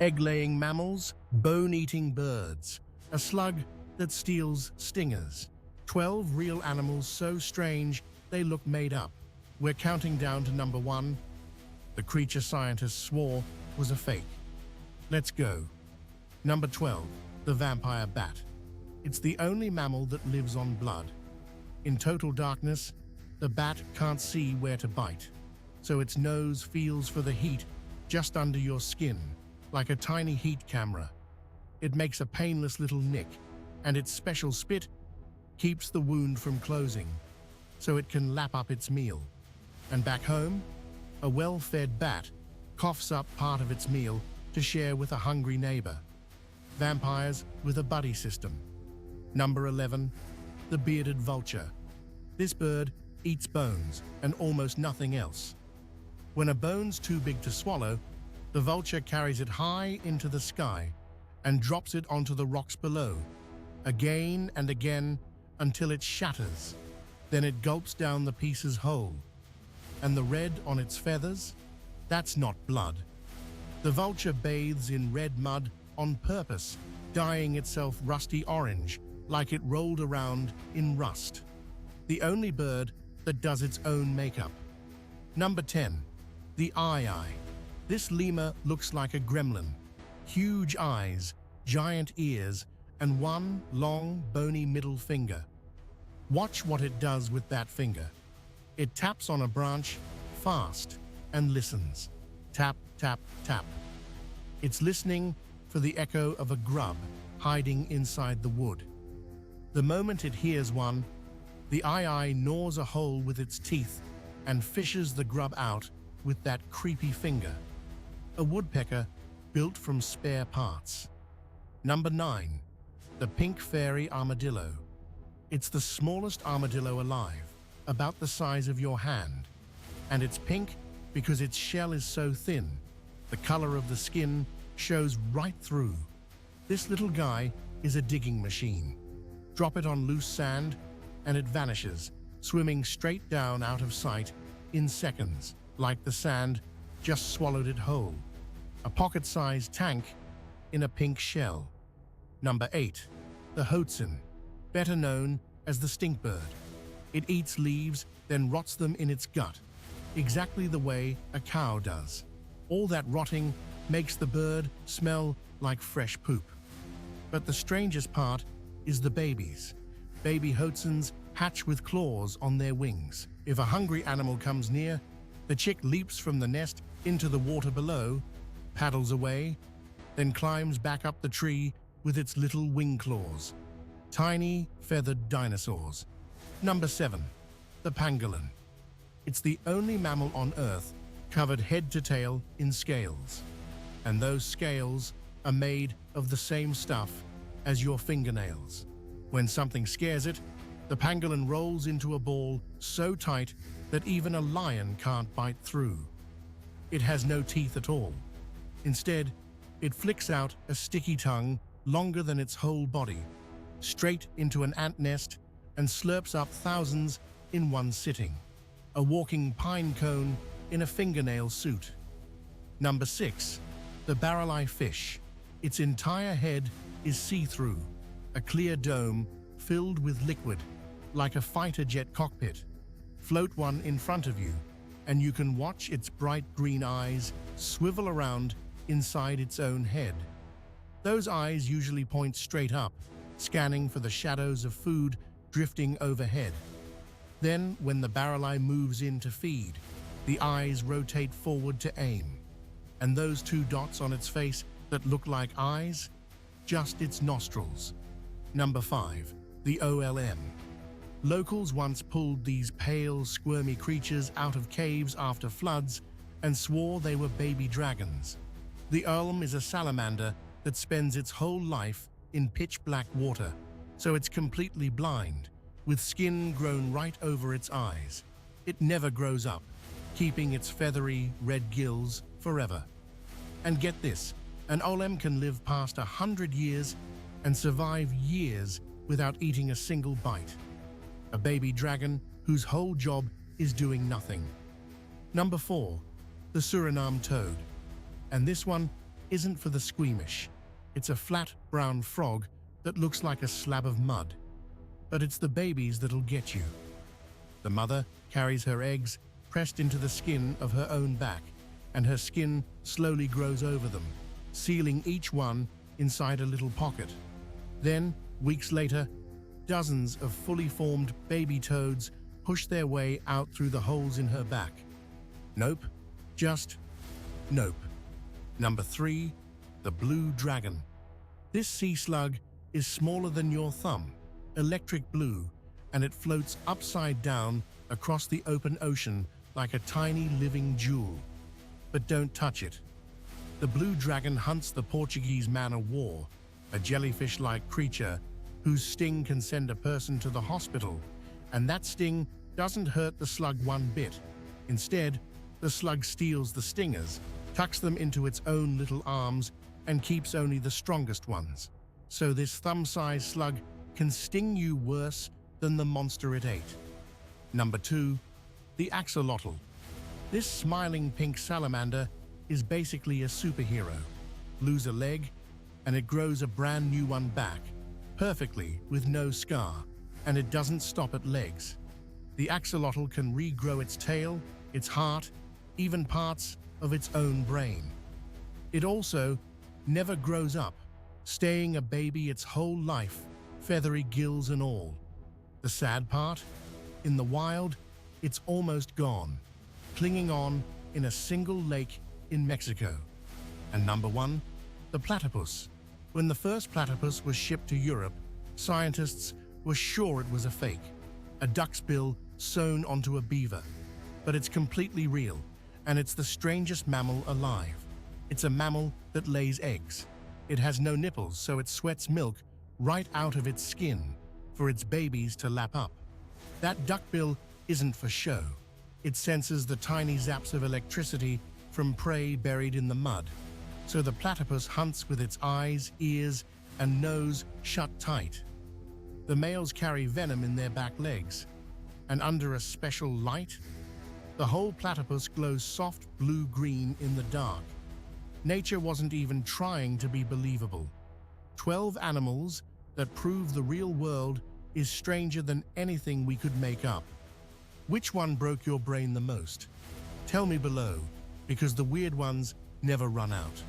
Egg-laying mammals, bone-eating birds, a slug that steals stingers. 12 real animals so strange they look made up. We're counting down to number 1, the creature scientists swore was a fake. Let's go. Number 12, the vampire bat. It's the only mammal that lives on blood. In total darkness, the bat can't see where to bite, so its nose feels for the heat just under your skin, like a tiny heat camera. It makes a painless little nick, and its special spit keeps the wound from closing, so it can lap up its meal. And back home, a well-fed bat coughs up part of its meal to share with a hungry neighbor. Vampires with a buddy system. Number 11, the bearded vulture. This bird eats bones and almost nothing else. When a bone's too big to swallow, the vulture carries it high into the sky and drops it onto the rocks below, again and again until it shatters. Then it gulps down the pieces whole. And the red on its feathers? That's not blood. The vulture bathes in red mud on purpose, dyeing itself rusty orange like it rolled around in rust. The only bird that does its own makeup. Number 10, the eye. This lemur looks like a gremlin. Huge eyes, giant ears, and one long, bony middle finger. Watch what it does with that finger. It taps on a branch fast and listens. Tap, tap, tap. It's listening for the echo of a grub hiding inside the wood. The moment it hears one, the eye gnaws a hole with its teeth and fishes the grub out with that creepy finger. A woodpecker built from spare parts. Number 9, the pink fairy armadillo. It's the smallest armadillo alive, about the size of your hand. And it's pink because its shell is so thin. The color of the skin shows right through. This little guy is a digging machine. Drop it on loose sand and it vanishes, swimming straight down out of sight in seconds, like the sand just swallowed it whole. A pocket-sized tank in a pink shell. Number 8, the Hoatzin, better known as the stinkbird. It eats leaves, then rots them in its gut, exactly the way a cow does. All that rotting makes the bird smell like fresh poop. But the strangest part is the babies. Baby Hoatzins hatch with claws on their wings. If a hungry animal comes near, the chick leaps from the nest into the water below, paddles away, then climbs back up the tree with its little wing claws. Tiny, feathered dinosaurs. Number 7, the pangolin. It's the only mammal on Earth covered head to tail in scales. And those scales are made of the same stuff as your fingernails. When something scares it, the pangolin rolls into a ball so tight that even a lion can't bite through. It has no teeth at all. Instead, it flicks out a sticky tongue longer than its whole body, straight into an ant nest, and slurps up thousands in one sitting. A walking pine cone in a fingernail suit. Number 6, the barrel-eye fish. Its entire head is see-through, a clear dome filled with liquid, like a fighter jet cockpit. Float one in front of you, and you can watch its bright green eyes swivel around inside its own head. Those eyes usually point straight up, scanning for the shadows of food drifting overhead. Then, when the barrel-eye moves in to feed, the eyes rotate forward to aim. And those 2 dots on its face that look like eyes? Just its nostrils. Number 5, the OLM. Locals once pulled these pale, squirmy creatures out of caves after floods and swore they were baby dragons. The OLM is a salamander that spends its whole life in pitch-black water, so it's completely blind, with skin grown right over its eyes. It never grows up, keeping its feathery, red gills forever. And get this, an OLM can live past 100 years and survive years without eating a single bite. A baby dragon whose whole job is doing nothing. Number 4, the Suriname toad. And this one isn't for the squeamish. It's a flat, brown frog that looks like a slab of mud. But it's the babies that'll get you. The mother carries her eggs pressed into the skin of her own back, and her skin slowly grows over them, sealing each one inside a little pocket. Then, weeks later, dozens of fully formed baby toads push their way out through the holes in her back. Nope. Just nope. Number 3. The blue dragon. This sea slug is smaller than your thumb, electric blue, and it floats upside down across the open ocean like a tiny living jewel. But don't touch it. The blue dragon hunts the Portuguese man-o'-war, a jellyfish-like creature whose sting can send a person to the hospital, and that sting doesn't hurt the slug one bit. Instead, the slug steals the stingers, tucks them into its own little arms, and keeps only the strongest ones. So this thumb-sized slug can sting you worse than the monster it ate. Number 2. The axolotl. This smiling pink salamander is basically a superhero. Lose a leg, and it grows a brand new one back, perfectly with no scar, and it doesn't stop at legs. The axolotl can regrow its tail, its heart, even parts of its own brain. It also never grows up, staying a baby its whole life, feathery gills and all. The sad part? In the wild, it's almost gone, clinging on in a single lake in Mexico. And number 1, the platypus. When the first platypus was shipped to Europe, scientists were sure it was a fake, a duck's bill sewn onto a beaver. But it's completely real, and it's the strangest mammal alive. It's a mammal that lays eggs. It has no nipples, so it sweats milk right out of its skin for its babies to lap up. That duckbill isn't for show. It senses the tiny zaps of electricity from prey buried in the mud. So the platypus hunts with its eyes, ears, and nose shut tight. The males carry venom in their back legs, and under a special light, the whole platypus glows soft blue-green in the dark. Nature wasn't even trying to be believable. 12 animals that prove the real world is stranger than anything we could make up. Which one broke your brain the most? Tell me below, because the weird ones never run out.